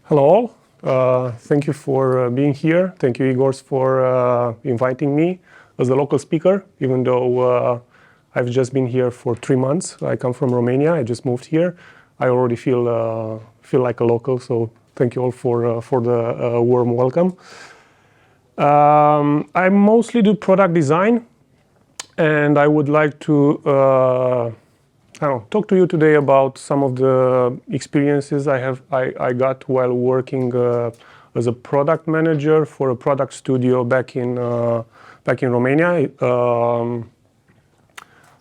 Hello all. Thank you for being here. Thank you, Igor, for inviting me as a local speaker, even though I've just been here for 3 months. I come from Romania. I just moved here. I already feel like a local, so thank you all for the warm welcome. I mostly do product design, and I would like to talk to you today about some of the experiences I got while working as a product manager for a product studio back in Romania.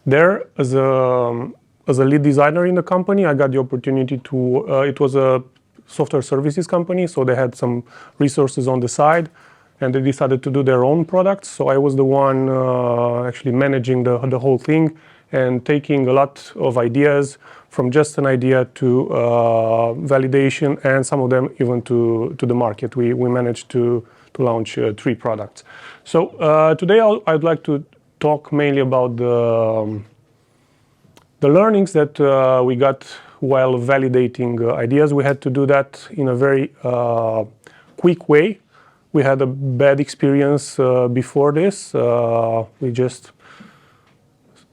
There, as a lead designer in the company, I got the opportunity to. It was a software services company, so they had some resources on the side, and they decided to do their own products. So I was the one actually managing the whole thing and taking a lot of ideas from just an idea to validation, and some of them even to the market. We managed to launch 3 products. So today I'd like to talk mainly about the learnings that we got while validating ideas. We had to do that in a very quick way. We had a bad experience before this. We just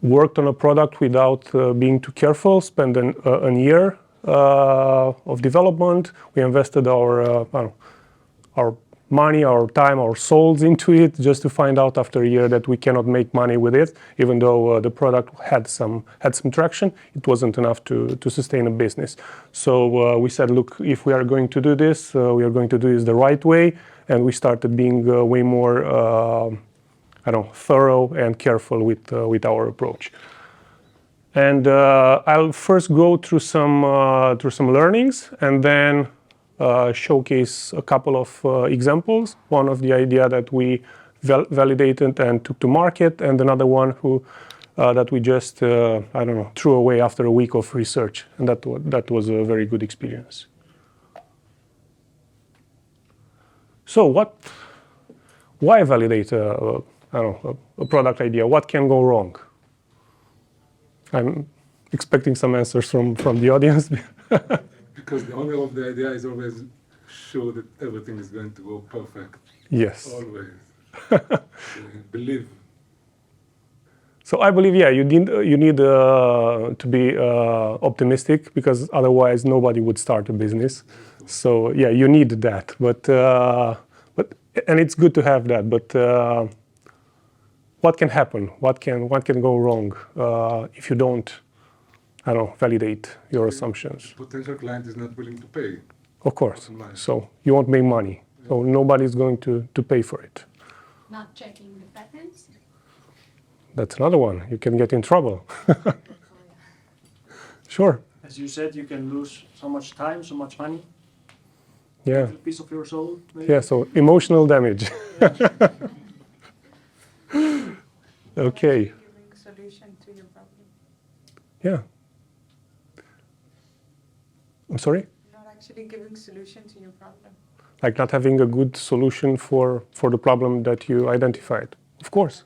worked on a product without being too careful, spent a year of development. We invested our money, our time, our souls into it, just to find out after a year that we cannot make money with it. Even though the product had some traction, it wasn't enough to sustain a business. So we said, look, if we are going to do this, we are going to do this the right way. And we started being way more thorough and careful with our approach. And I'll first go through some learnings, and then showcase a couple of examples. One of the idea that we validated and took to market, and another one that we just threw away after a week of research, and that was a very good experience. So why validate a product idea? What can go wrong? I'm expecting some answers from the audience. Because the owner of the idea is always sure that everything is going to go perfect. Yes. Always. Believe. So I believe, yeah, you need to be optimistic, because otherwise nobody would start a business. So yeah, you need that, but and it's good to have that. But what can happen? What can go wrong if you don't, validate your assumptions? Potential client is not willing to pay. Of course. So you won't make money. So nobody's going to pay for it. Not checking the patents? That's another one. You can get in trouble. Sure. As you said, you can lose so much time, so much money. Yeah. A piece of your soul, maybe? Yeah, so emotional damage. Okay. Giving solution to your problem. Yeah. I'm sorry? Not actually giving solution to your problem. Like not having a good solution for the problem that you identified. Of course,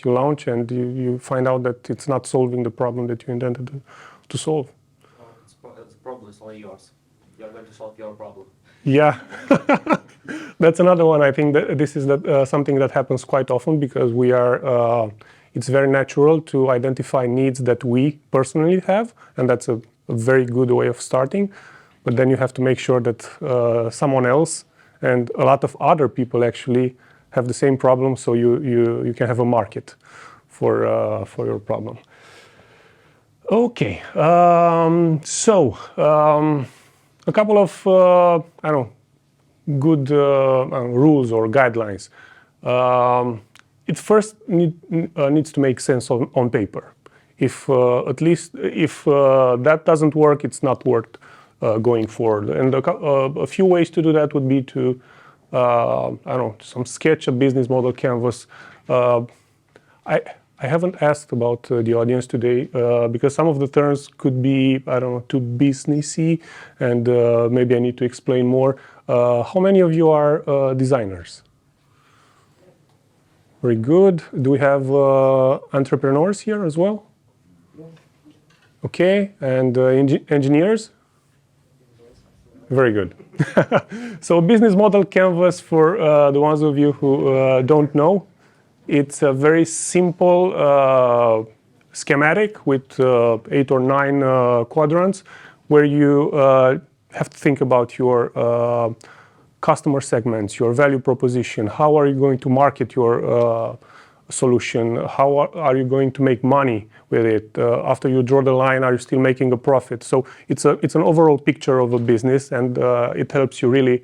you launch and you find out that it's not solving the problem that you intended to solve. The problem is only yours. You're going to solve your problem. Yeah, that's another one. I think that this is something that happens quite often, because it's very natural to identify needs that we personally have, and that's a very good way of starting. But then you have to make sure that someone else and a lot of other people actually have the same problem, so you can have a market for your problem. Okay, a couple of good rules or guidelines. It first needs to make sense on paper. If that doesn't work, it's not worth going forward. And a few ways to do that would be to sketch a business model canvas. I haven't asked about the audience today because some of the terms could be, too businessy, and maybe I need to explain more. How many of you are designers? Very good. Do we have entrepreneurs here as well? Okay, and engineers? Very good. So business model canvas, for the ones of you who don't know, it's a very simple schematic with 8 or 9 quadrants where you have to think about your customer segments, your value proposition. How are you going to market your solution? How are you going to make money with it? After you draw the line, are you still making a profit? So it's an overall picture of a business, and it helps you really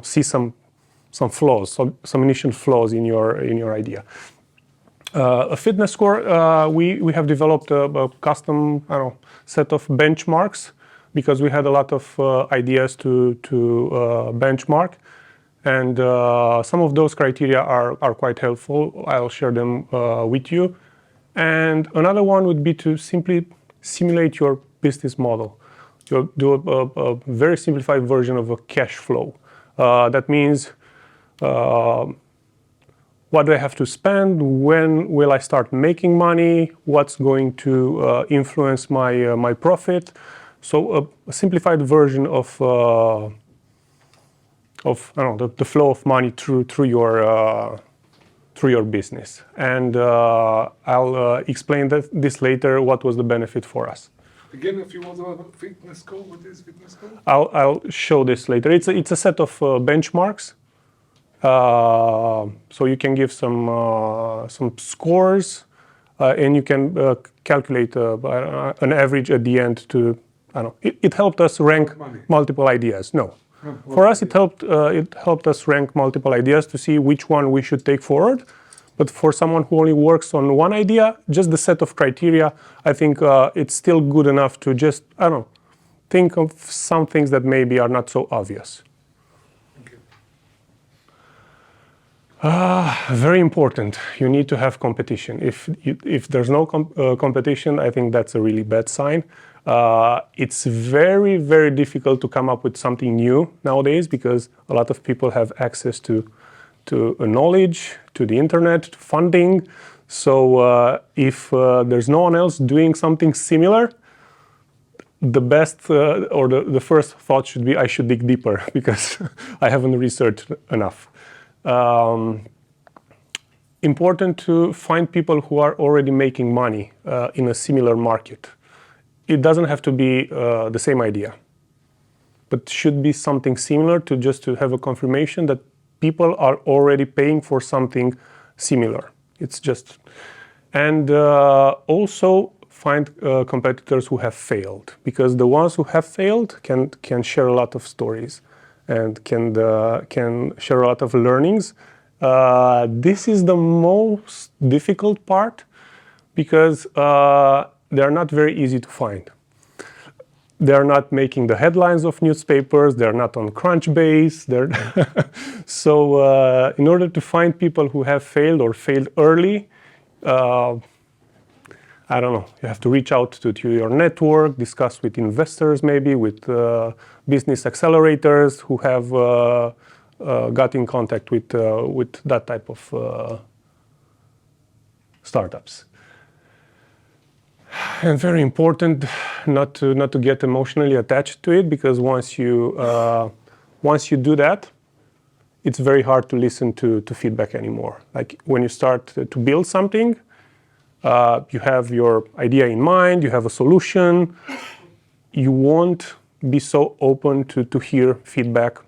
see some flaws, some initial flaws in your idea. A fitness score, we have developed a custom set of benchmarks because we had a lot of ideas to benchmark. And some of those criteria are quite helpful. I'll share them with you. And another one would be to simply simulate your business model. You'll do a very simplified version of a cash flow. That means what do I have to spend? When will I start making money? What's going to influence my profit? So a simplified version of the flow of money through your business. And I'll explain this later, what was the benefit for us. Again, if you want to fitness score, what is fitness score? I'll show this later. It's a set of benchmarks. So you can give some scores, and you can calculate an average at the end to, it helped us rank multiple ideas. No. For us, it helped us rank multiple ideas to see which one we should take forward. But for someone who only works on one idea, just the set of criteria, I think it's still good enough to just, think of some things that maybe are not so obvious. Very important. You need to have competition. If there's no competition, I think that's a really bad sign. It's very, very difficult to come up with something new nowadays because a lot of people have access to knowledge, to the internet, to funding. So if there's no one else doing something similar, the best or the first thought should be I should dig deeper because I haven't researched enough. Important to find people who are already making money in a similar market. It doesn't have to be the same idea, but should be something similar to have a confirmation that people are already paying for something similar. It's just, and also find competitors who have failed, because the ones who have failed can share a lot of stories and can share a lot of learnings. This is the most difficult part because they're not very easy to find. They're not making the headlines of newspapers. They're not on Crunchbase. So in order to find people who have failed or failed early, I don't know, you have to reach out to your network, discuss with investors maybe, with business accelerators who have got in contact with that type of startups. And very important not to get emotionally attached to it, because once you do that, it's very hard to listen to feedback anymore. Like when you start to build something, you have your idea in mind, you have a solution, you won't be so open to hear feedback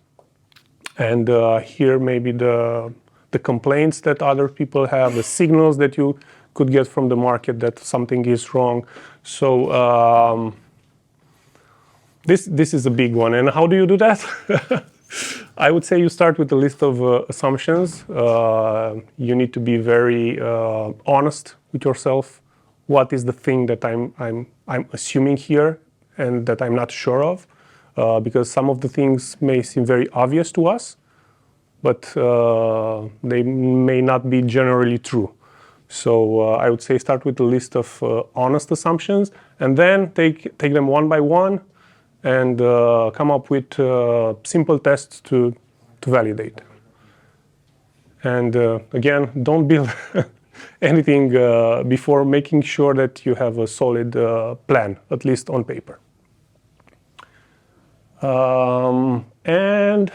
and hear maybe the complaints that other people have, the signals that you could get from the market that something is wrong. So this is a big one. And how do you do that? I would say you start with a list of assumptions. You need to be very honest with yourself. What is the thing that I'm assuming here and that I'm not sure of? Because some of the things may seem very obvious to us, but they may not be generally true. So I would say start with a list of honest assumptions, and then take them one by one and come up with simple tests to validate. And again, don't build anything before making sure that you have a solid plan, at least on paper. And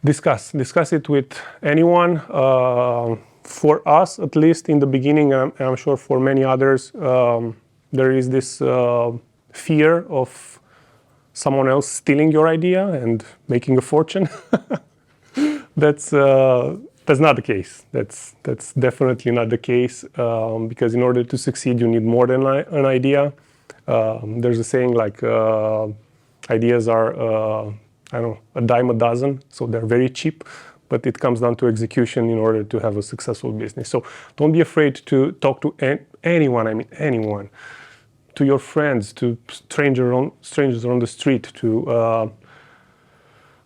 discuss it with anyone. For us, at least in the beginning, and I'm sure for many others, there is this fear of someone else stealing your idea and making a fortune. That's not the case. That's definitely not the case, because in order to succeed, you need more than an idea. There's a saying like ideas are, I don't know, a dime a dozen, so they're very cheap, but it comes down to execution in order to have a successful business. So don't be afraid to talk to anyone, I mean anyone, to your friends, to strangers on the street, to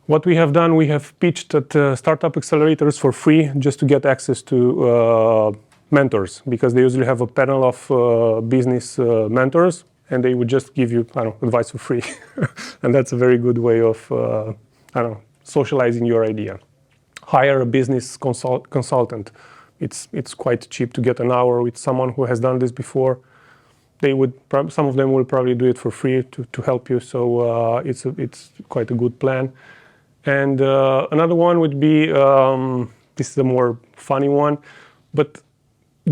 what we have done, we have pitched at startup accelerators for free just to get access to mentors, because they usually have a panel of business mentors, and they would just give you, I don't know, advice for free. And that's a very good way of, I don't know, socializing your idea. Hire a business consultant. It's quite cheap to get an hour with someone who has done this before. They would, some of them will probably do it for free to help you. So it's quite a good plan. And another one would be, this is a more funny one, but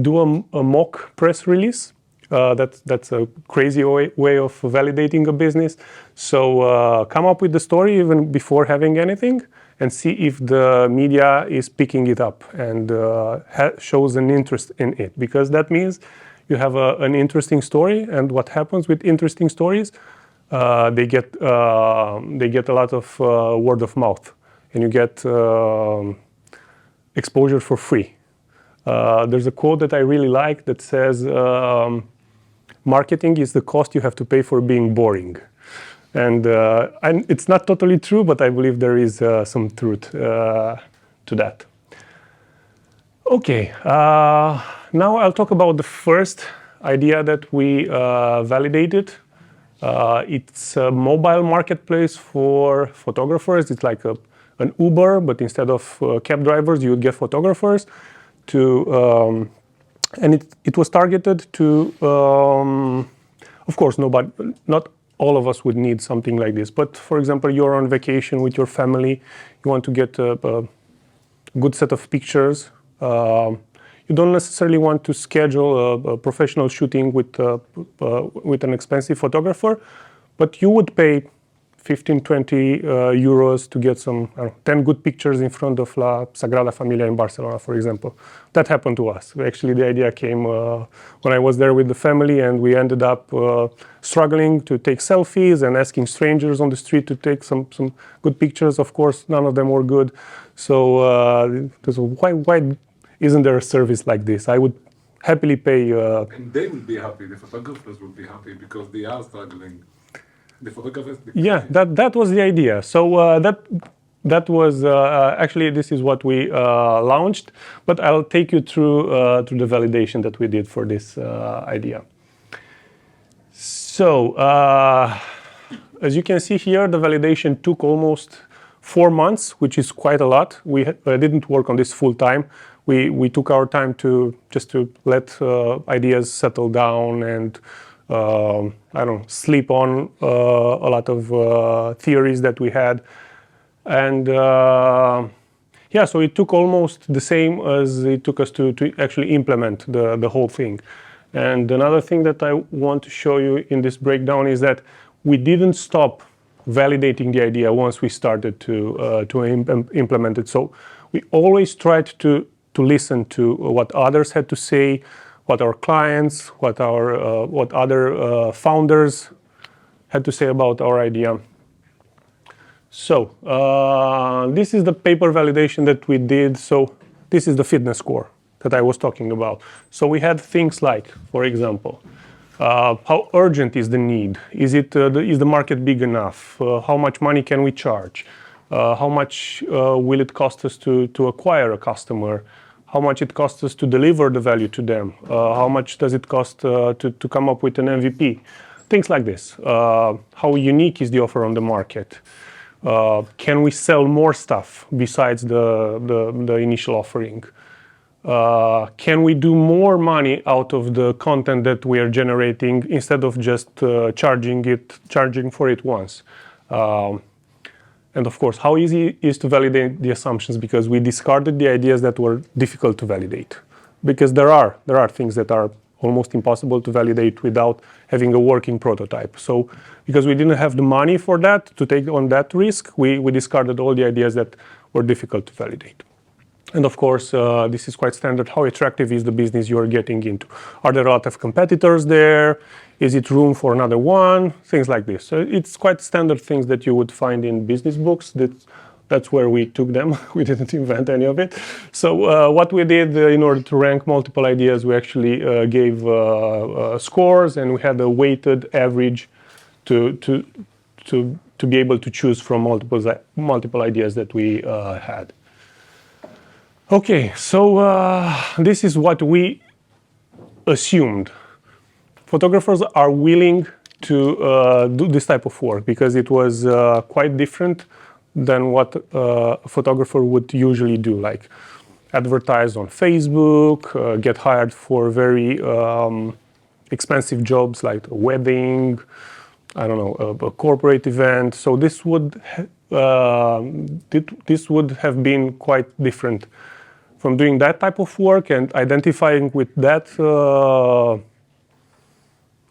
do a mock press release. That's a crazy way of validating a business. So come up with the story even before having anything, and see if the media is picking it up and shows an interest in it, because that means you have an interesting story. And what happens with interesting stories? They get a lot of word of mouth, and you get exposure for free. There's a quote that I really like that says, marketing is the cost you have to pay for being boring. And it's not totally true, but I believe there is some truth to that. Okay, now I'll talk about the first idea that we validated. It's a mobile marketplace for photographers. It's like an Uber, but instead of cab drivers, you would get photographers to, and it was targeted to, of course, not all of us would need something like this. But for example, you're on vacation with your family, you want to get a good set of pictures. You don't necessarily want to schedule a professional shooting with an expensive photographer, but you would pay 15, 20 euros to get some 10 good pictures in front of La Sagrada Familia in Barcelona, for example. That happened to us. Actually, the idea came when I was there with the family, and we ended up struggling to take selfies and asking strangers on the street to take some good pictures. Of course, none of them were good. So why isn't there a service like this? I would happily pay. And they will be happy, the photographers will be happy, because they are struggling. The photographers... Yeah, that was the idea. So that was, actually, this is what we launched, but I'll take you through the validation that we did for this idea. So, as you can see here, the validation took almost 4 months, which is quite a lot. We didn't work on this full time. We took our time to let ideas settle down and I don't know, sleep on a lot of theories that we had. And yeah, so it took almost the same as it took us to actually implement the whole thing. And another thing that I want to show you in this breakdown is that we didn't stop validating the idea once we started to implement it. So we always tried to listen to what others had to say, what our clients, what other founders had to say about our idea. So this is the paper validation that we did. So this is the fitness score that I was talking about. So we had things like, for example, how urgent is the need? Is the market big enough? How much money can we charge? How much will it cost us to acquire a customer? How much it costs us to deliver the value to them? How much does it cost to come up with an MVP? Things like this. How unique is the offer on the market? Can we sell more stuff besides the initial offering? Can we do more money out of the content that we are generating instead of just charging for it once? And of course, how easy is to validate the assumptions, because we discarded the ideas that were difficult to validate. Because there are things that are almost impossible to validate without having a working prototype. So because we didn't have the money for that, to take on that risk, we discarded all the ideas that were difficult to validate. And of course, this is quite standard. How attractive is the business you're getting into? Are there a lot of competitors there? Is it room for another one? Things like this. So it's quite standard things that you would find in business books. That's where we took them. We didn't invent any of it. So what we did in order to rank multiple ideas, we actually gave scores, and we had a weighted average to be able to choose from multiple ideas that we had. Okay, so this is what we assumed. Photographers are willing to do this type of work because it was quite different than what a photographer would usually do, like advertise on Facebook, get hired for very expensive jobs like a wedding, I don't know, a corporate event. So this would have been quite different from doing that type of work and identifying with that,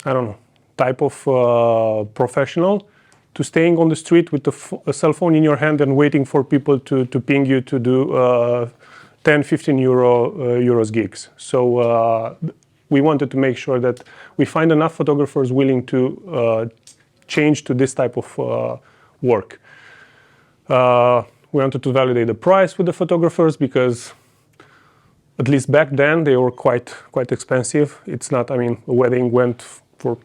I don't know, type of professional, to staying on the street with a cell phone in your hand and waiting for people to ping you to do 10, 15 euros gigs. So we wanted to make sure that we find enough photographers willing to change to this type of work. We wanted to validate the price with the photographers because, at least back then, they were quite expensive. It's not, I mean, a wedding went for,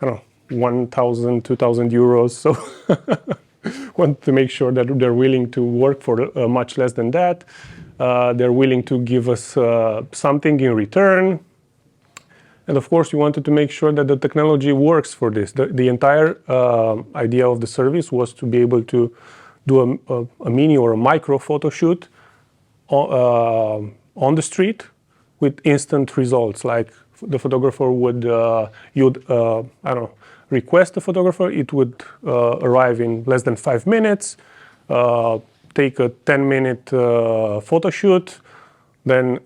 I don't know, 1,000, 2,000 euros. So want to make sure that they're willing to work for much less than that. They're willing to give us something in return. And of course, we wanted to make sure that the technology works for this. The entire idea of the service was to be able to do a mini or a micro photo shoot on the street with instant results. Like the photographer would, I don't know, request the photographer, it would arrive in less than 5 minutes, take a 10-minute photo shoot, then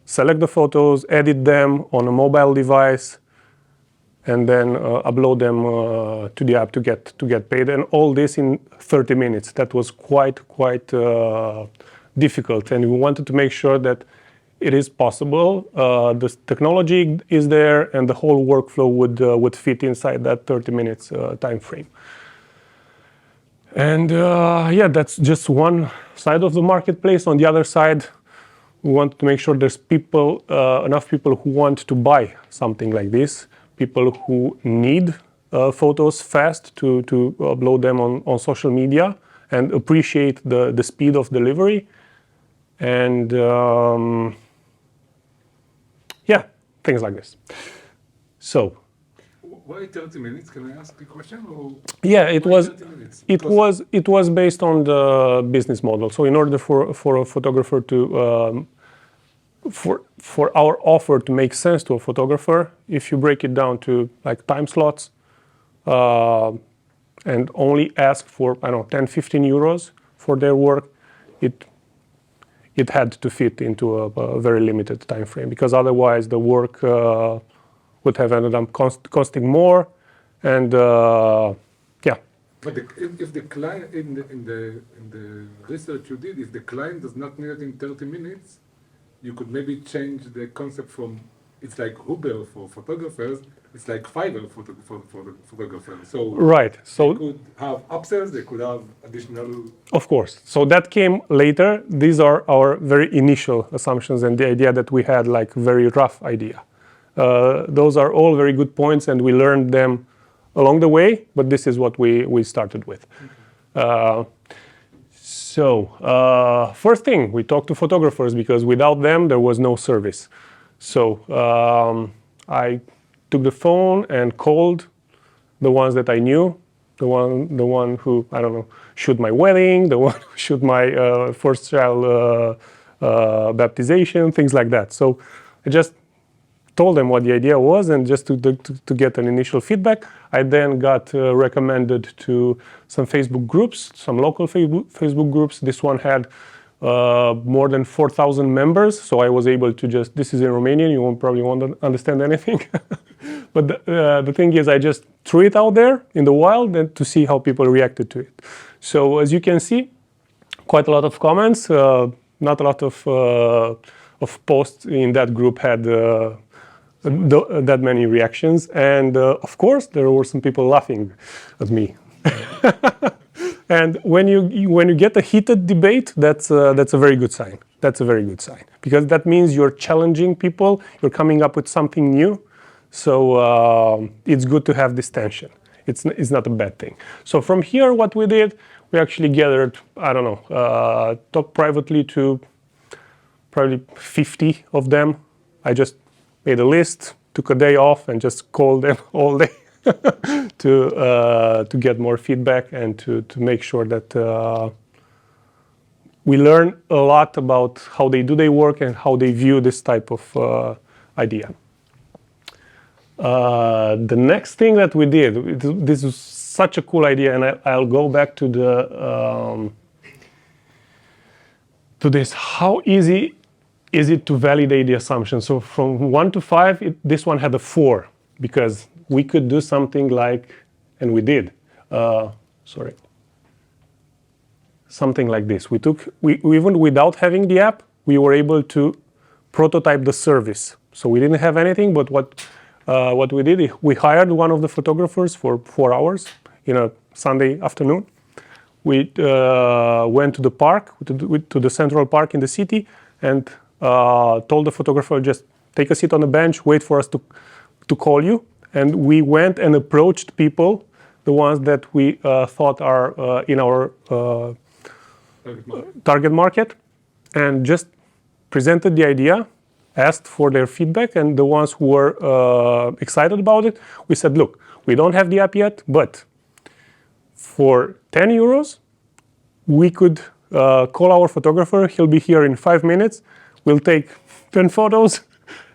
select the photos, edit them on a mobile device, and then upload them to the app to get paid. And all this in 30 minutes. That was quite difficult, and we wanted to make sure that it is possible. The technology is there, and the whole workflow would fit inside that 30 minutes time frame. And yeah, that's just one side of the marketplace. On the other side, we want to make sure there's enough people who want to buy something like this, people who need photos fast to upload them on social media and appreciate the speed of delivery. And yeah, things like this. So why 30 minutes? Can I ask a question? Or yeah, it was 30 minutes? it was based on the business model. So in order for a photographer to for our offer to make sense to a photographer, if you break it down to like time slots and only ask for, I don't know, 10, 15 euros for their work, it had to fit into a very limited time frame, because otherwise the work would have ended up costing more, and yeah. But if the client in the research you did, if the client does not need it in 30 minutes, you could maybe change the concept from, it's like Uber for photographers, it's like Fiverr for the photographers. So right. So they could have upsells, they could have additional. Of course. So that came later. These are our very initial assumptions and the idea that we had, like very rough idea. Those are all very good points, and we learned them along the way, but this is what we started with. Okay. So first thing, we talked to photographers, because without them there was no service. So I took the phone and called the ones that I knew, the one who, I don't know, shoot my wedding, the one who shoot my first child baptization, things like that. So I just told them what the idea was, and just to get an initial feedback. I then got recommended to some Facebook groups, some local Facebook groups. This one had more than 4,000 members, so I was able to just, this is in Romanian, you probably won't understand anything. But the thing is, I just threw it out there in the wild and to see how people reacted to it. So as you can see, quite a lot of comments, not a lot of posts in that group had that many reactions. And of course, there were some people laughing at me. And when you get a heated debate, that's a very good sign. That's a very good sign, because that means you're challenging people, you're coming up with something new. So it's good to have this tension. It's not a bad thing. So from here, what we did, we actually gathered, I don't know, talked privately to probably 50 of them. I just made a list, took a day off, and just called them all day to get more feedback and to make sure that we learn a lot about how they do their work and how they view this type of idea. The next thing that we did, this is such a cool idea, and I'll go back to this. How easy is it to validate the assumption? So from 1 to 5, this one had a 4, because we could do something like, and we did, something like this. We even without having the app, we were able to prototype the service. So we didn't have anything, but what we did, we hired one of the photographers for 4 hours in a Sunday afternoon. We went to the park, to the central park in the city, and told the photographer, just take a seat on the bench, wait for us to call you. And we went and approached people, the ones that we thought are in our target market, and just presented the idea, asked for their feedback, and the ones who were excited about it, we said, look, we don't have the app yet, but for 10 euros, we could call our photographer. He'll be here in 5 minutes. We'll take 10 photos,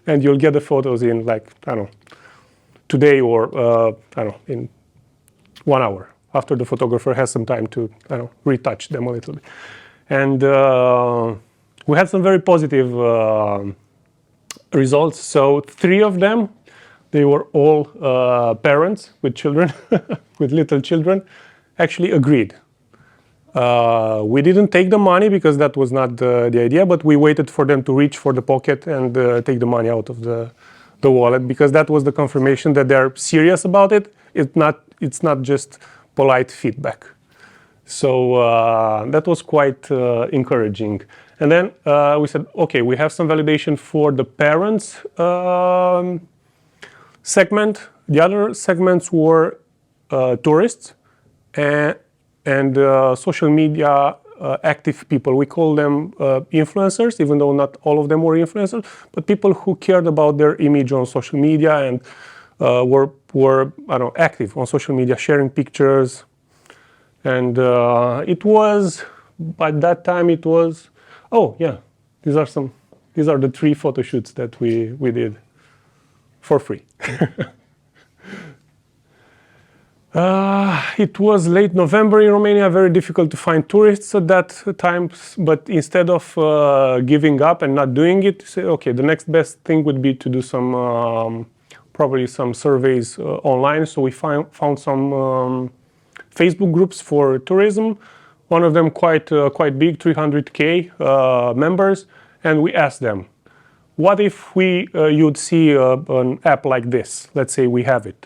and you'll get the photos in, like, I don't know, today or, I don't know, in 1 hour, after the photographer has some time to, I don't know, retouch them a little bit. And we had some very positive results. So 3 of them, they were all parents with children, with little children, actually agreed. We didn't take the money because that was not the idea, but we waited for them to reach for the pocket and take the money out of the wallet, because that was the confirmation that they're serious about it. It's not just polite feedback. So that was quite encouraging. And then we said, okay, we have some validation for the parents segment. The other segments were tourists and social media active people. We call them influencers, even though not all of them were influencers, but people who cared about their image on social media and were I don't know, active on social media, sharing pictures. And it was, by that time it was, oh yeah, these are the 3 photo shoots that we did for free. It was late November in Romania, very difficult to find tourists at that time, but instead of giving up and not doing it, say, okay, the next best thing would be to do some, probably some surveys online. So we found some Facebook groups for tourism, one of them quite big, 300K members, and we asked them, what if you'd see an app like this? Let's say we have it.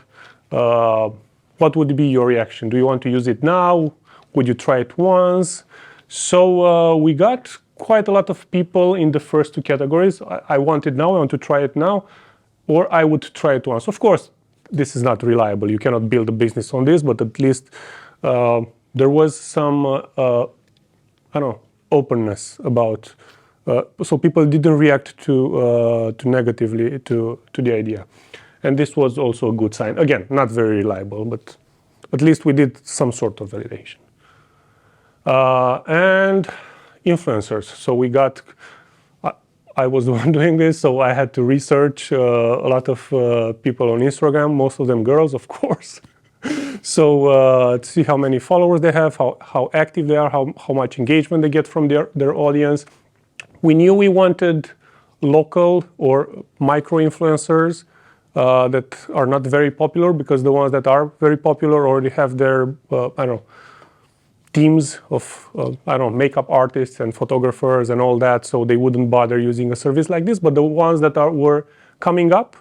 What would be your reaction? Do you want to use it now? Would you try it once? So we got quite a lot of people in the first 2 categories. I want it now, I want to try it now, or I would try it once. Of course, this is not reliable. You cannot build a business on this, but at least there was some, I don't know, openness about, so people didn't react too negatively to the idea. And this was also a good sign. Again, not very reliable, but at least we did some sort of validation. And influencers. So we got I was the one doing this, so I had to research a lot of people on Instagram, most of them girls, of course. So to see how many followers they have, how active they are, how much engagement they get from their audience. We knew we wanted local or micro-influencers that are not very popular, because the ones that are very popular already have their, teams of, makeup artists and photographers and all that, so they wouldn't bother using a service like this. But the ones that were coming up,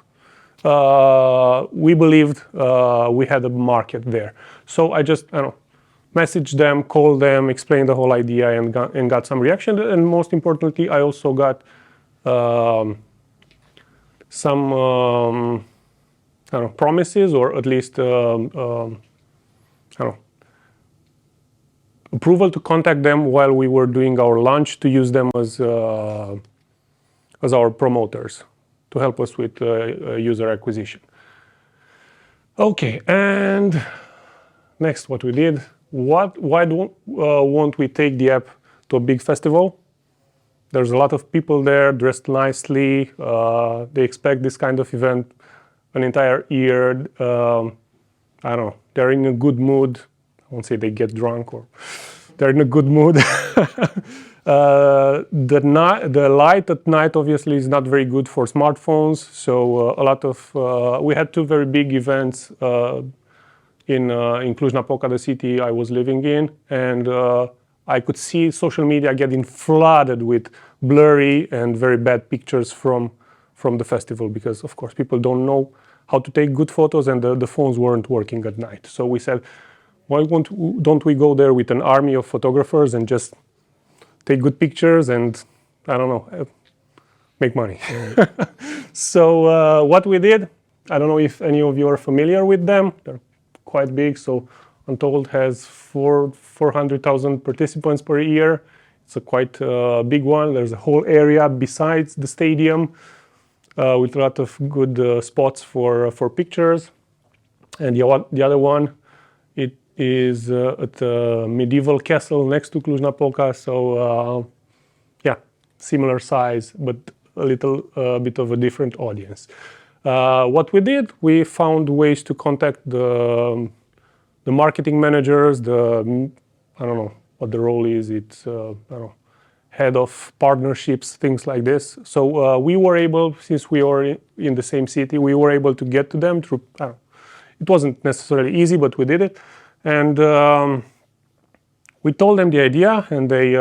we believed we had a market there. So I just, messaged them, called them, explained the whole idea, and got some reaction. And most importantly, I also got some promises, or at least approval to contact them while we were doing our launch, to use them as our promoters, to help us with user acquisition. Okay, and next, what we did. Why won't we take the app to a big festival? There's a lot of people there, dressed nicely. They expect this kind of event an entire year. They're in a good mood. I won't say they get drunk, or they're in a good mood. The light at night obviously is not very good for smartphones. So we had two very big events in Cluj-Napoca, the city I was living in, and I could see social media getting flooded with blurry and very bad pictures from the festival, because of course people don't know how to take good photos, and the phones weren't working at night. So we said, why don't we go there with an army of photographers and just take good pictures and, make money. So what we did, I don't know if any of you are familiar with them. They're quite big. So Untold has 400,000 participants per year. It's a quite big one. There's a whole area besides the stadium with a lot of good spots for pictures. And the other one, it is at a medieval castle next to Cluj-Napoca. So similar size, but a little bit of a different audience. What we did, we found ways to contact the marketing managers, I don't know what the role is, it's head of partnerships, things like this. So we were able, since we were in the same city, we were able to get to them through, it wasn't necessarily easy, but we did it. And we told them the idea, and they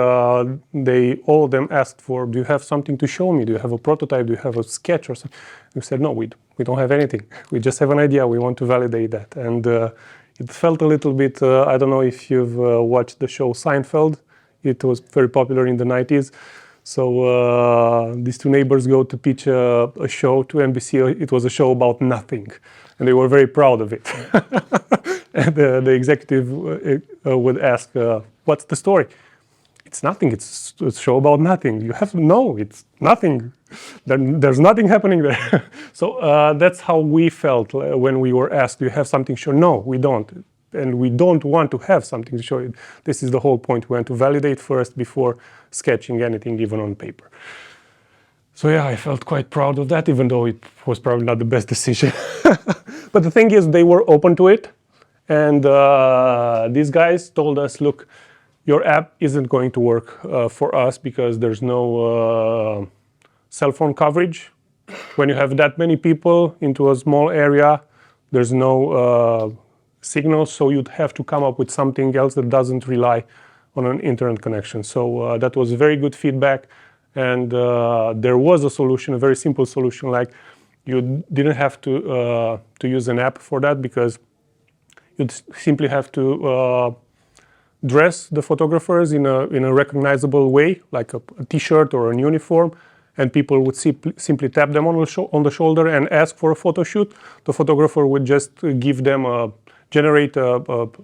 all of them asked for, do you have something to show me? Do you have a prototype? Do you have a sketch or something? We said, no, we don't have anything. We just have an idea. We want to validate that. And it felt a little bit, I don't know if you've watched the show Seinfeld. It was very popular in the 90s. So these two neighbors go to pitch a show to NBC. It was a show about nothing. And they were very proud of it. And the executive would ask, what's the story? It's nothing. It's a show about nothing. You have to know it's nothing. There's nothing happening there. So that's how we felt when we were asked, do you have something to show? No, we don't. And we don't want to have something to show. This is the whole point. We want to validate first before sketching anything, even on paper. So I felt quite proud of that, even though it was probably not the best decision. But the thing is, they were open to it. And these guys told us, look, your app isn't going to work for us because there's no cell phone coverage. When you have that many people into a small area, there's no signal, so you'd have to come up with something else that doesn't rely on an internet connection. So that was very good feedback. And there was a solution, a very simple solution, like you didn't have to use an app for that, because you'd simply have to dress the photographers in a recognizable way, like a t-shirt or a uniform, and people would simply tap them on the shoulder and ask for a photo shoot. The photographer would just give them generate a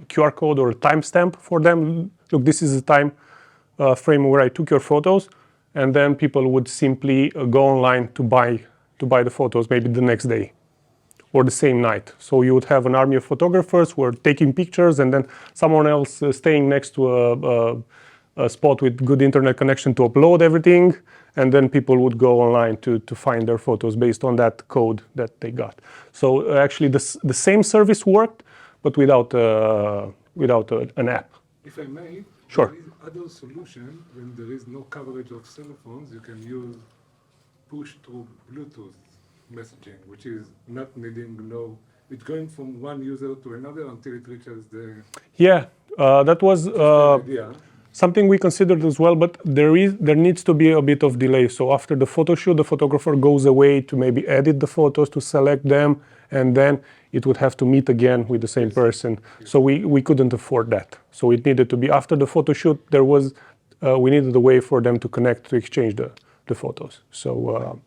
QR code or a timestamp for them. Look, this is the time frame where I took your photos, and then people would simply go online to buy the photos, maybe the next day or the same night. So you would have an army of photographers who are taking pictures, and then someone else staying next to a spot with good internet connection to upload everything, and then people would go online to find their photos based on that code that they got. So actually the same service worked, but without an app. If I may, Sure. there is other solution when there is no coverage of cell phones. You can use push through Bluetooth messaging, which is not needing it's going from one user to another until it reaches the Yeah, that was idea. something we considered as well, but there needs to be a bit of delay. So after the photo shoot, the photographer goes away to maybe edit the photos, to select them, and then it would have to meet again with the same person. So we couldn't afford that. So it needed to be after the photo shoot. We needed a way for them to connect, to exchange the photos. So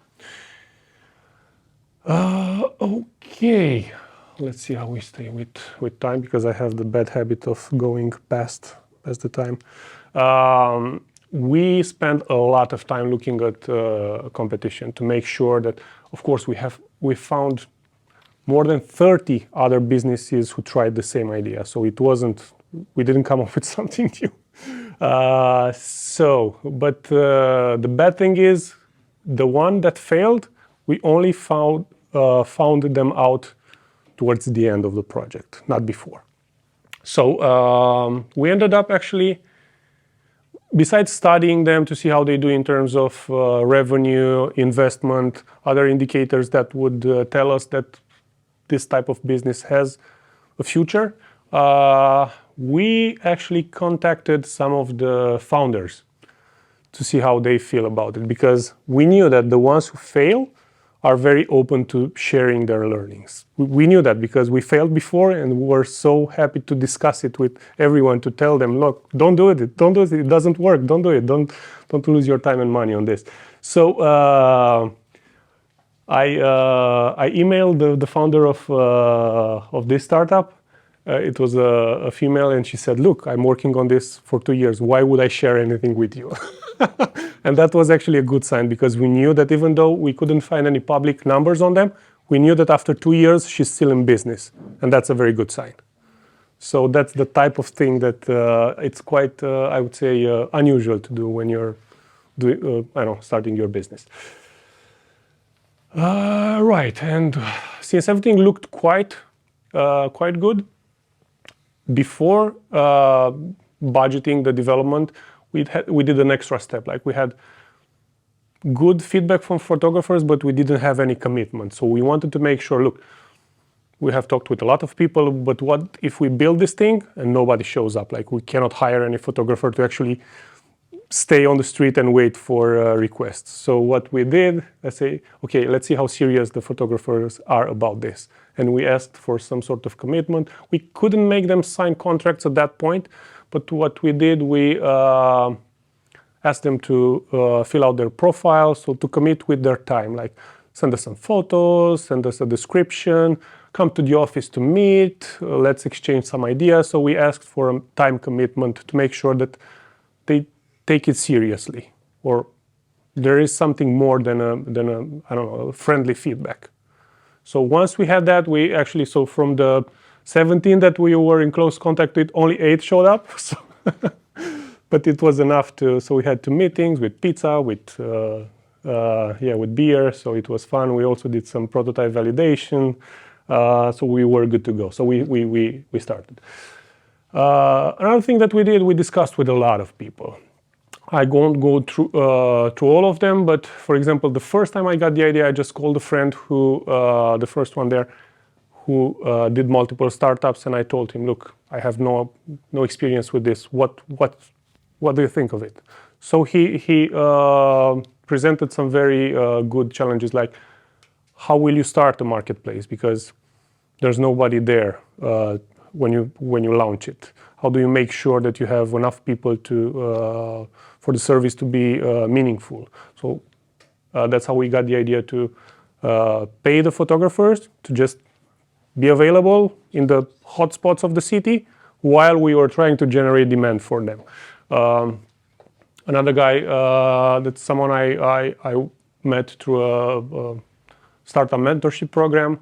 okay, let's see how we stay with time, because I have the bad habit of going past the time. We spent a lot of time looking at competition to make sure that, of course, we found more than 30 other businesses who tried the same idea. So we didn't come up with something new. But the bad thing is, the one that failed, we only found them out towards the end of the project, not before. So we ended up actually, besides studying them to see how they do in terms of revenue, investment, other indicators that would tell us that this type of business has a future, we actually contacted some of the founders to see how they feel about it, because we knew that the ones who fail are very open to sharing their learnings. We knew that because we failed before, and we were so happy to discuss it with everyone, to tell them, look, don't do it, it doesn't work, don't do it, don't lose your time and money on this. So I emailed the founder of this startup. It was a female, and she said, look, I'm working on this for 2 years. Why would I share anything with you? And that was actually a good sign, because we knew that even though we couldn't find any public numbers on them, we knew that after 2 years, she's still in business. And that's a very good sign. So that's the type of thing that it's quite, I would say, unusual to do when you're starting your business. Right, and since everything looked quite good, before budgeting the development, we did an extra step. Like, we had good feedback from photographers, but we didn't have any commitment. So we wanted to make sure, look, we have talked with a lot of people, but what if we build this thing and nobody shows up? Like, we cannot hire any photographer to actually stay on the street and wait for requests. So what we did, I say, okay, let's see how serious the photographers are about this. And we asked for some sort of commitment. We couldn't make them sign contracts at that point, but what we did, we asked them to fill out their profile, so to commit with their time, like send us some photos, send us a description, come to the office to meet, let's exchange some ideas. So we asked for a time commitment to make sure that they take it seriously, or there is something more than a friendly feedback. So once we had that, we actually, so from the 17 that we were in close contact with, only 8 showed up. So but it was enough so we had 2 meetings with pizza, with beer, so it was fun. We also did some prototype validation, so we were good to go. So we started. Another thing that we did, we discussed with a lot of people. I won't go through all of them, but for example, the first time I got the idea, I just called a friend who, the first one there, who did multiple startups, and I told him, look, I have no experience with this. What do you think of it? So he presented some very good challenges, like, how will you start a marketplace? Because there's nobody there when you launch it. How do you make sure that you have enough people for the service to be meaningful? So that's how we got the idea to pay the photographers to just be available in the hotspots of the city while we were trying to generate demand for them. Another guy, that's someone I met through a startup mentorship program.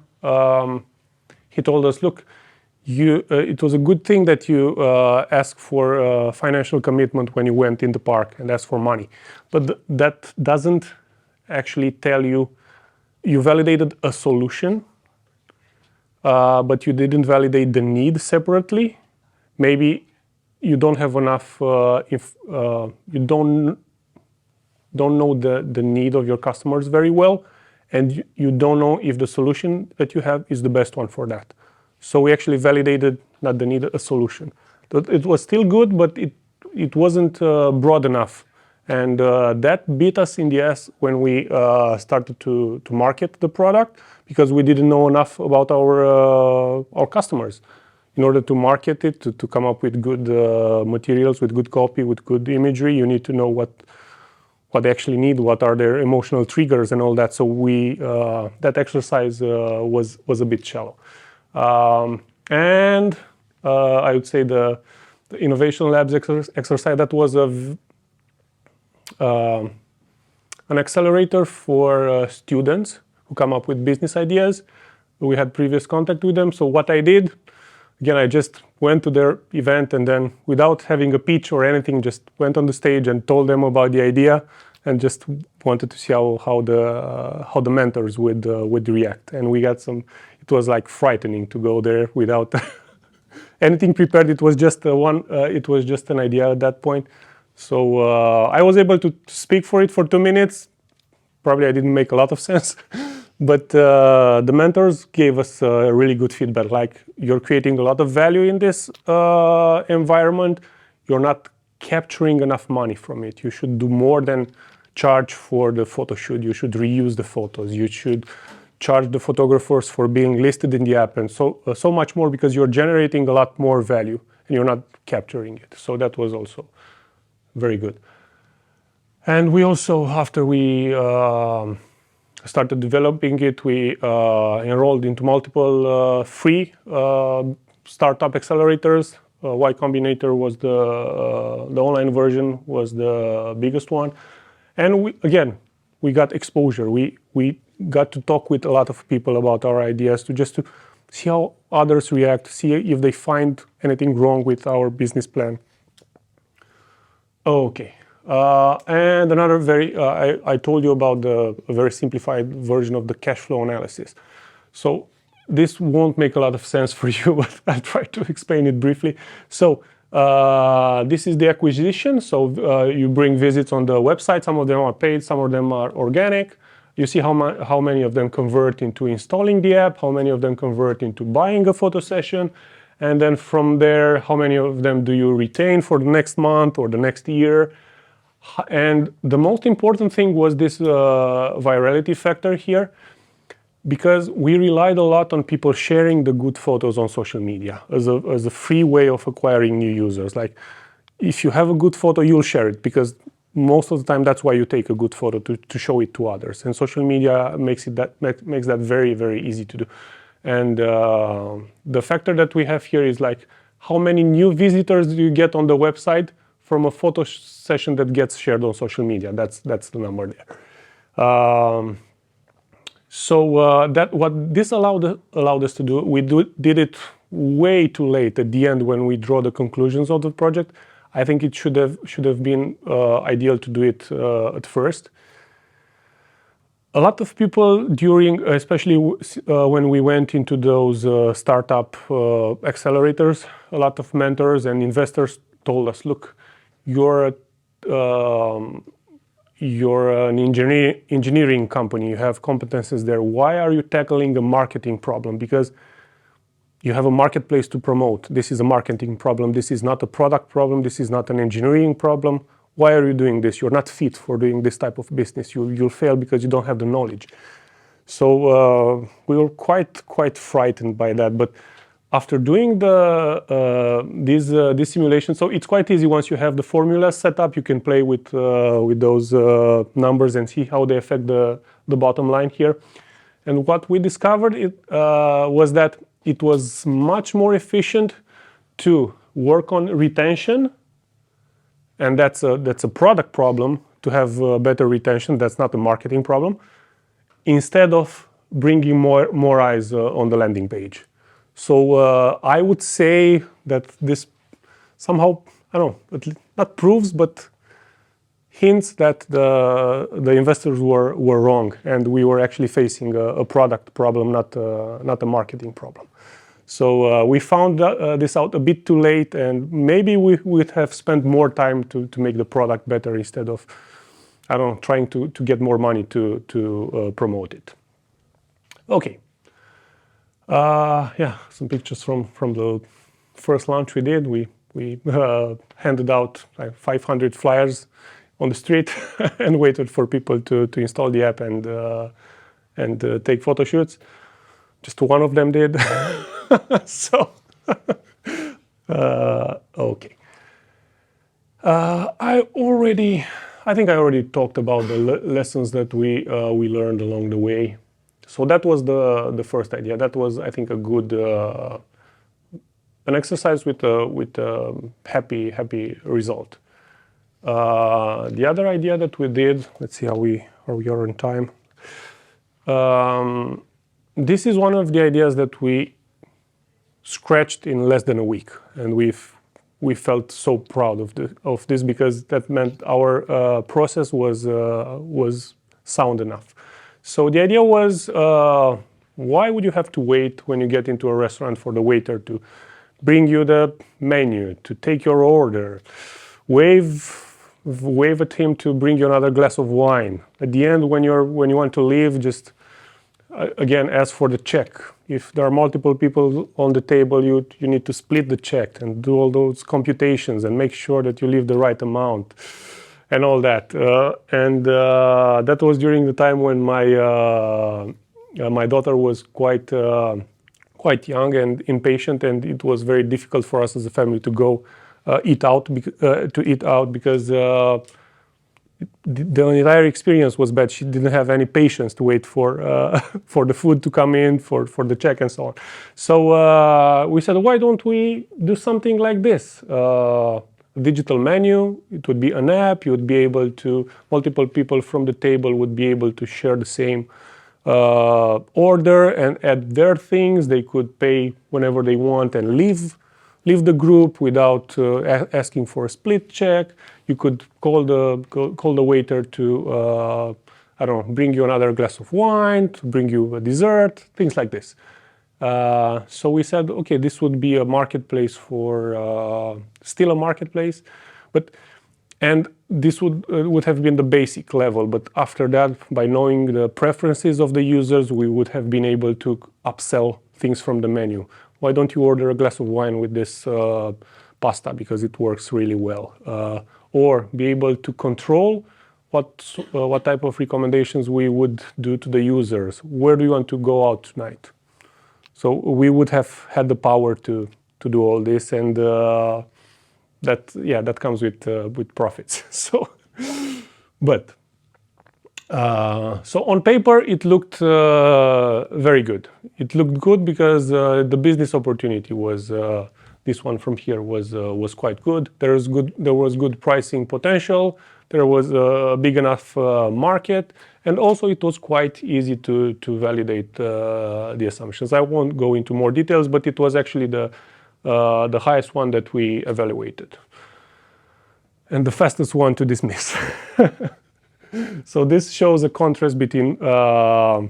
He told us, look, it was a good thing that you asked for financial commitment when you went in the park and asked for money. But that doesn't actually tell you validated a solution, but you didn't validate the need separately. Maybe you don't have enough, if you don't know the need of your customers very well, and you don't know if the solution that you have is the best one for that. So we actually validated not the need, a solution. It was still good, but it wasn't broad enough. And that beat us in the ass when we started to market the product, because we didn't know enough about our customers. In order to market it, to come up with good materials, with good copy, with good imagery, you need to know what they actually need, what are their emotional triggers and all that. So that exercise was a bit shallow. And I would say the Innovation Labs exercise, that was an accelerator for students who come up with business ideas. We had previous contact with them. So what I did, again, I just went to their event and then, without having a pitch or anything, just went on the stage and told them about the idea and just wanted to see how the mentors would react. And we got some. It was like frightening to go there without anything prepared. It was just it was just an idea at that point. So I was able to speak for it for 2 minutes. Probably I didn't make a lot of sense. But the mentors gave us really good feedback, like, you're creating a lot of value in this environment. You're not capturing enough money from it. You should do more than charge for the photo shoot. You should reuse the photos. You should charge the photographers for being listed in the app, and so much more, because you're generating a lot more value and you're not capturing it. So that was also very good. And we also, after we started developing it, we enrolled into multiple free startup accelerators. Y Combinator was the online version, was the biggest one. And we got exposure. We got to talk with a lot of people about our ideas, to see how others react, see if they find anything wrong with our business plan. Okay. And another I told you about a very simplified version of the cash flow analysis. So this won't make a lot of sense for you, but I'll try to explain it briefly. So this is the acquisition. So you bring visits on the website. Some of them are paid, some of them are organic. You see how many of them convert into installing the app, how many of them convert into buying a photo session. And then from there, how many of them do you retain for the next month or the next year? And the most important thing was this virality factor here, because we relied a lot on people sharing the good photos on social media as a free way of acquiring new users. Like, if you have a good photo, you'll share it, because most of the time that's why you take a good photo, to show it to others. And social media makes that very, very easy to do. And the factor that we have here is like, how many new visitors do you get on the website from a photo session that gets shared on social media? That's the number there. So that what this allowed us to do, we did it way too late at the end when we draw the conclusions of the project. I think it should have been ideal to do it at first. A lot of people especially when we went into those startup accelerators, a lot of mentors and investors told us, look, you're an engineering company, you have competences there. Why are you tackling a marketing problem? Because you have a marketplace to promote. This is a marketing problem. This is not a product problem. This is not an engineering problem. Why are you doing this? You're not fit for doing this type of business. You'll fail because you don't have the knowledge. So we were quite frightened by that. But after doing this simulation, so it's quite easy. Once you have the formula set up, you can play with those numbers and see how they affect the bottom line here. And what we discovered was that it was much more efficient to work on retention, and that's a product problem, to have better retention. That's not a marketing problem, instead of bringing more eyes on the landing page. So I would say that this somehow, I don't know, not proves, but hints that the investors were wrong, and we were actually facing a product problem, not a marketing problem. So we found this out a bit too late, and maybe we would have spent more time to make the product better instead of, I don't know, trying to get more money to promote it. Okay. Yeah, some pictures from the first launch we did. We handed out like 500 flyers on the street and waited for people to install the app and take photo shoots. Just one of them did. So, okay. I think I already talked about the lessons that we learned along the way. So that was the first idea. That was, I think, a good an exercise with a happy result. The other idea that we did, let's see how we are on time. This is one of the ideas that we scratched in less than a week, and we felt so proud of this because that meant our process was sound enough. So the idea was, why would you have to wait when you get into a restaurant for the waiter to bring you the menu, to take your order, wave at him to bring you another glass of wine. At the end, when you want to leave, just again ask for the check. If there are multiple people on the table, you need to split the check and do all those computations and make sure that you leave the right amount and all that. That was during the time when my daughter was quite young and impatient, and it was very difficult for us as a family to go eat out because the entire experience was bad. She didn't have any patience to wait for the food to come in, for the check and so on. So we said, why don't we do something like this? Digital menu, it would be an app, you would be able to, multiple people from the table would be able to share the same order and add their things. They could pay whenever they want and leave the group without asking for a split check. You could call the waiter to, I don't know, bring you another glass of wine, to bring you a dessert, things like this. So we said, okay, this would be a marketplace for, still a marketplace, and this would have been the basic level. But after that, by knowing the preferences of the users, we would have been able to upsell things from the menu. Why don't you order a glass of wine with this pasta because it works really well? Or be able to control what type of recommendations we would do to the users. Where do you want to go out tonight? So we would have had the power to do all this, and that comes with profits. So, but so on paper it looked very good. It looked good because the business opportunity was this one from here was quite good. There was good pricing potential. There was a big enough market, and also it was quite easy to validate the assumptions. I won't go into more details, but it was actually the highest one that we evaluated, and the fastest one to dismiss. So this shows a contrast between how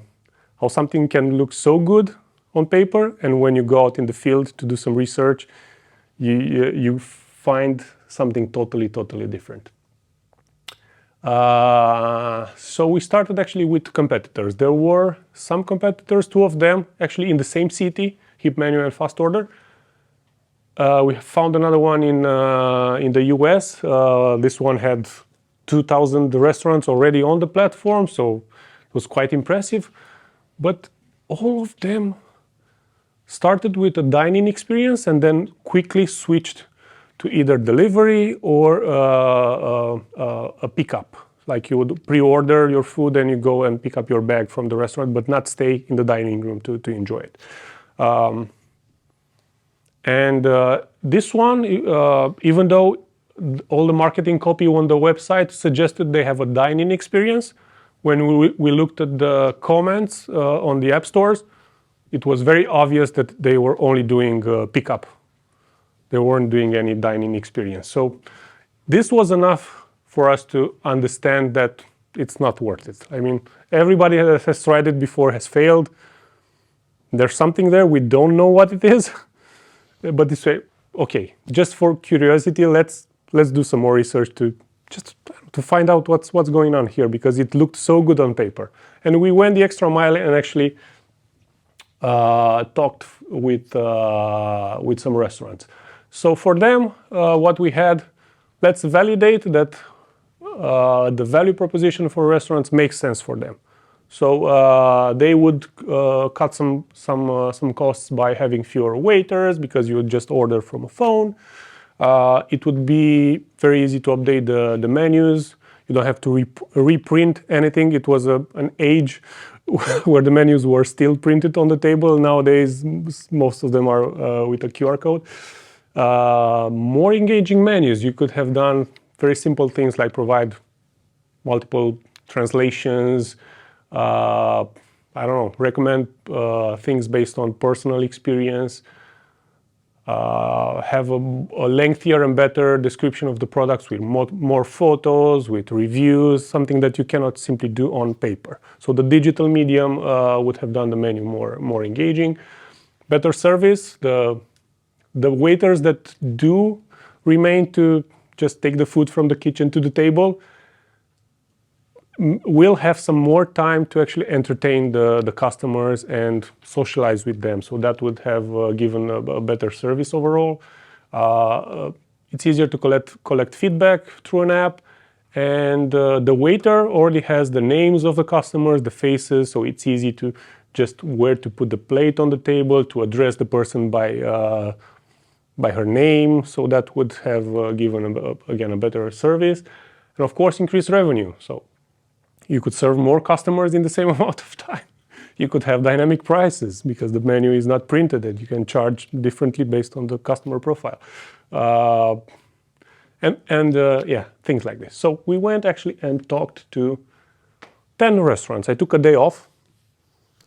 something can look so good on paper, and when you go out in the field to do some research, you find something totally different. So we started actually with competitors. There were some competitors, two of them actually in the same city, Hip Menu and Fast Order. We found another one in the US. This one had 2,000 restaurants already on the platform, so it was quite impressive. But all of them started with a dine-in experience and then quickly switched to either delivery or a pickup. Like you would pre-order your food and you go and pick up your bag from the restaurant, but not stay in the dining room to enjoy it. This one, even though all the marketing copy on the website suggested they have a dine-in experience, when we looked at the comments on the app stores, it was very obvious that they were only doing pickup. They weren't doing any dining experience. So this was enough for us to understand that it's not worth it. I mean, everybody that has tried it before has failed. There's something there, we don't know what it is, but this way, okay, just for curiosity, let's do some more research to find out what's going on here, because it looked so good on paper. And we went the extra mile and actually talked with some restaurants. So for them, what we had, let's validate that the value proposition for restaurants makes sense for them. So they would cut some costs by having fewer waiters, because you would just order from a phone. It would be very easy to update the menus. You don't have to reprint anything. It was an age where the menus were still printed on the table. Nowadays, most of them are with a QR code. More engaging menus. You could have done very simple things like provide multiple translations. I don't know, recommend things based on personal experience. Have a lengthier and better description of the products with more photos, with reviews, something that you cannot simply do on paper. So the digital medium would have done the menu more engaging. Better service. The waiters that do remain to just take the food from the kitchen to the table will have some more time to actually entertain the customers and socialize with them. So that would have given a better service overall. It's easier to collect feedback through an app. And the waiter already has the names of the customers, the faces, so it's easy to just where to put the plate on the table, to address the person by her name. So that would have given, again, a better service. And of course, increase revenue. So you could serve more customers in the same amount of time. You could have dynamic prices because the menu is not printed and you can charge differently based on the customer profile. Yeah, things like this. So we went actually and talked to 10 restaurants. I took a day off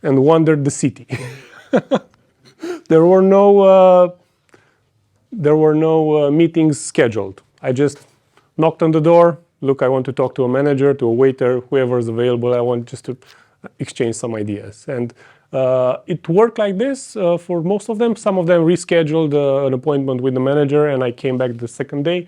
and wandered the city. There were no meetings scheduled. I just knocked on the door. Look, I want to talk to a manager, to a waiter, whoever is available. I want just to exchange some ideas. And it worked like this for most of them. Some of them rescheduled an appointment with the manager, and I came back the second day.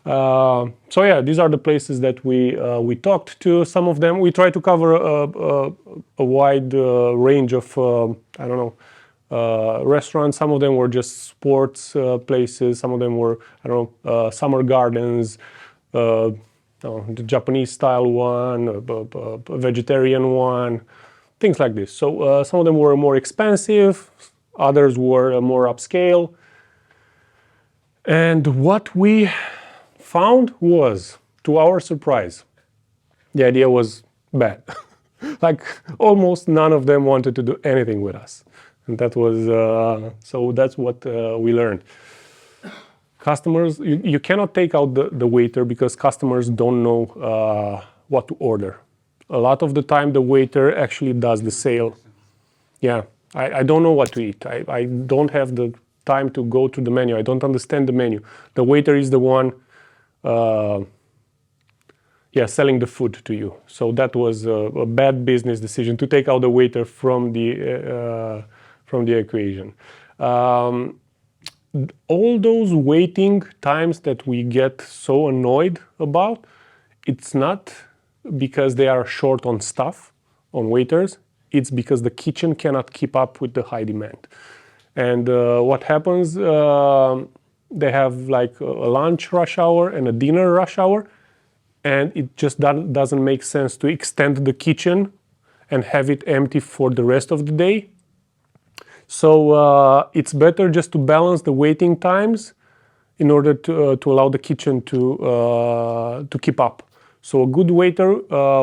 So yeah, these are the places that we talked to. Some of them, we tried to cover a wide range of, I don't know, restaurants. Some of them were just sports places. Some of them were, I don't know, summer gardens, the Japanese style one, a vegetarian one, things like this. So some of them were more expensive, others were more upscale. And what we found was, to our surprise, the idea was bad. Like almost none of them wanted to do anything with us. And that was, so that's what we learned. Customers, you cannot take out the waiter because customers don't know what to order. A lot of the time the waiter actually does the sale. Yeah, I don't know what to eat. I don't have the time to go to the menu. I don't understand the menu. The waiter is the one selling the food to you. So that was a bad business decision to take out the waiter from the equation. All those waiting times that we get so annoyed about, it's not because they are short on staff, on waiters. It's because the kitchen cannot keep up with the high demand. And what happens, they have like a lunch rush hour and a dinner rush hour, and it just doesn't make sense to extend the kitchen and have it empty for the rest of the day. So it's better just to balance the waiting times in order to allow the kitchen to keep up. So a good waiter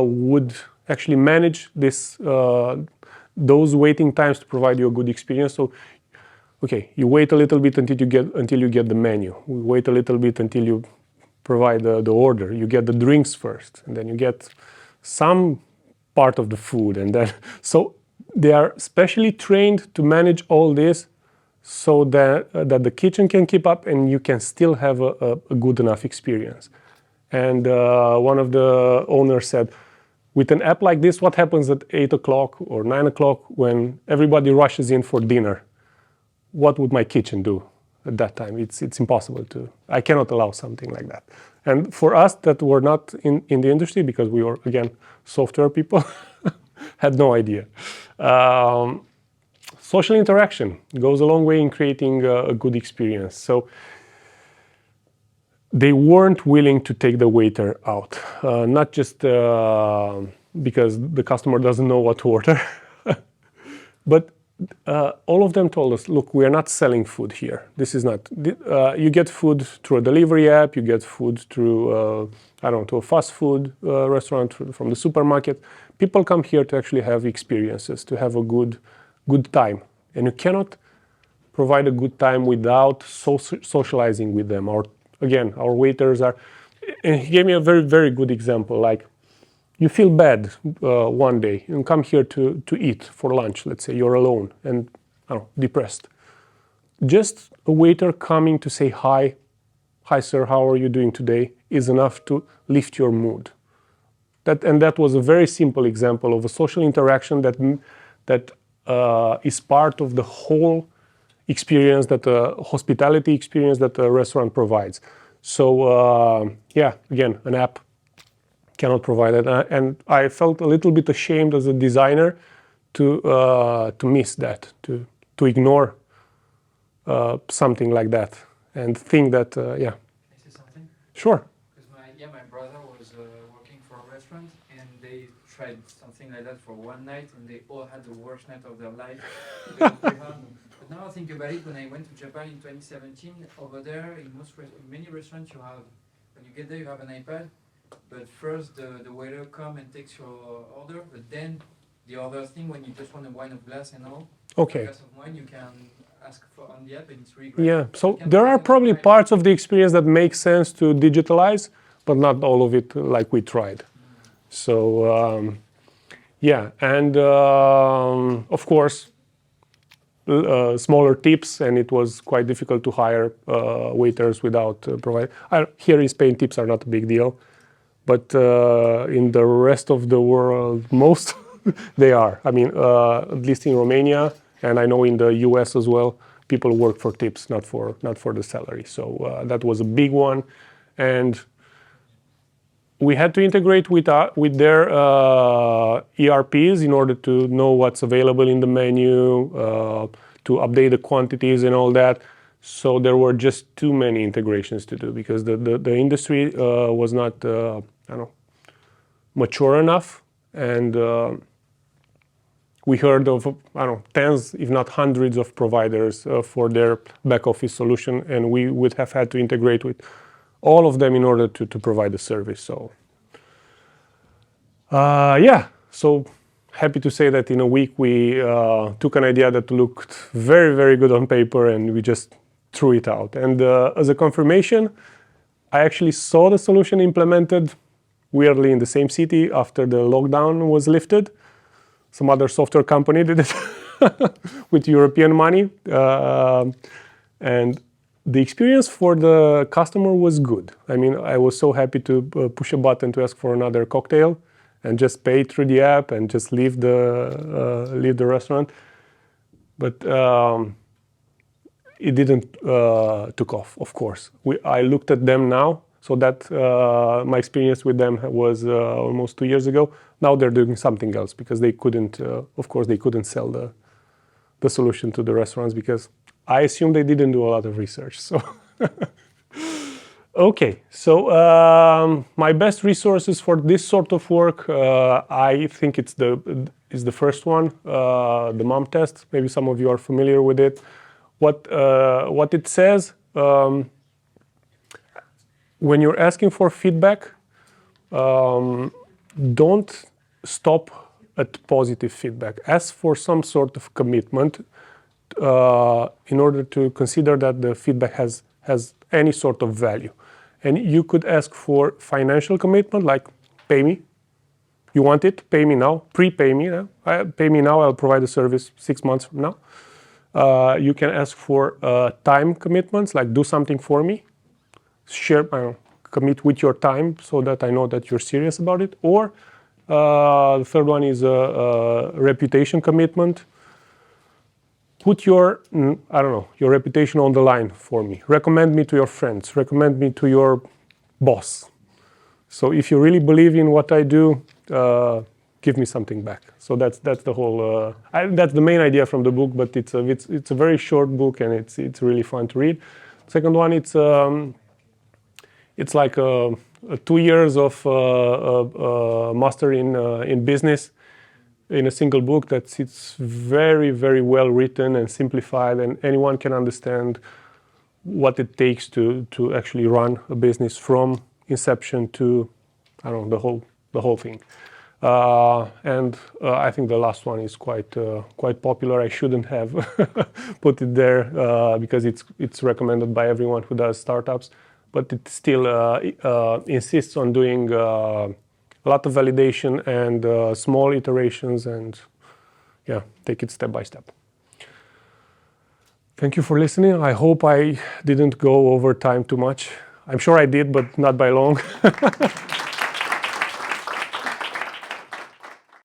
would actually manage those waiting times to provide you a good experience. So, okay, you wait a little bit until you get the menu. We wait a little bit until you provide the order. You get the drinks first, and then you get some part of the food, and then so they are specially trained to manage all this so that the kitchen can keep up and you can still have a good enough experience. And one of the owners said, with an app like this, what happens at 8 o'clock or 9 o'clock when everybody rushes in for dinner? What would my kitchen do at that time? It's impossible to, I cannot allow something like that. And for us that were not in the industry, because we were, again, software people, had no idea. Social interaction goes a long way in creating a good experience. So they weren't willing to take the waiter out, not just because the customer doesn't know what to order, but all of them told us, look, we are not selling food here. This is not, you get food through a delivery app, you get food through, I don't know, to a fast food restaurant from the supermarket. People come here to actually have experiences, to have a good time. And you cannot provide a good time without socializing with them. Again, our waiters are, and he gave me a very, very good example. Like, you feel bad one day, you come here to eat for lunch, let's say you're alone and I don't know, depressed. Just a waiter coming to say hi sir, how are you doing today, is enough to lift your mood. That was a very simple example of a social interaction that is part of the whole experience, that hospitality experience that a restaurant provides. So yeah, again, an app cannot provide it, and I felt a little bit ashamed as a designer to miss that, to ignore something like that, and think that yeah. Can I say something? Sure. Because my brother was working for a restaurant, and they tried something like that for one night, and they all had the worst night of their life. But now I think about it, when I went to Japan in 2017, over there, in many restaurants, you have, when you get there, you have an iPad. But first, the waiter comes and takes your order. But then, the other thing, when you just want a wine of glass and all, Okay. a glass of wine, you can ask for on the app, and it's really great. Yeah, so You can there are find probably it. parts of the experience that make sense to digitalize, but not all of it like we tried. So yeah, and of course, smaller tips, and it was quite difficult to hire waiters without providing. Here in Spain, tips are not a big deal, but in the rest of the world, most they are. I mean, at least in Romania, and I know in the US as well, people work for tips, not for the salary. So that was a big one, and we had to integrate with their ERPs in order to know what's available in the menu, to update the quantities and all that. So there were just too many integrations to do because the industry was not, I don't know, mature enough, and we heard of, I don't know, tens, if not hundreds of providers for their back office solution, and we would have had to integrate with all of them in order to provide the service. So yeah, so happy to say that in a week we took an idea that looked very, very good on paper, and we just threw it out. And as a confirmation, I actually saw the solution implemented weirdly in the same city after the lockdown was lifted. Some other software company did it with European money, and the experience for the customer was good. I mean, I was so happy to push a button to ask for another cocktail and just pay through the app and just leave the restaurant. But it didn't took off, of course. I looked at them now, so that my experience with them was almost 2 years ago. Now they're doing something else because they couldn't, of course, they couldn't sell the solution to the restaurants because I assume they didn't do a lot of research. So, okay. So my best resources for this sort of work, I think is the first one, the MOM test. Maybe some of you are familiar with it. What it says, when you're asking for feedback, don't stop at positive feedback. Ask for some sort of commitment in order to consider that the feedback has any sort of value. And you could ask for financial commitment, like pay me, You want it? Pay me now. Prepay me. Pay me now. I'll provide the service 6 months from now. You can ask for time commitments, like do something for me. Share, commit with your time so that I know that you're serious about it. Or the third one is a reputation commitment. Put your, your reputation on the line for me. Recommend me to your friends. Recommend me to your boss. So if you really believe in what I do, give me something back. So that's the whole. That's the main idea from the book. But it's a very short book and it's really fun to read. Second one, it's like 2 years of master in business in a single book. It's very, very well written and simplified, and anyone can understand what it takes to actually run a business from inception to, the whole thing. And I think the last one is quite popular. I shouldn't have put it there because it's recommended by everyone who does startups, but it still insists on doing a lot of validation and small iterations, and take it step by step. Thank you for listening. I hope I didn't go over time too much. I'm sure I did, but not by long.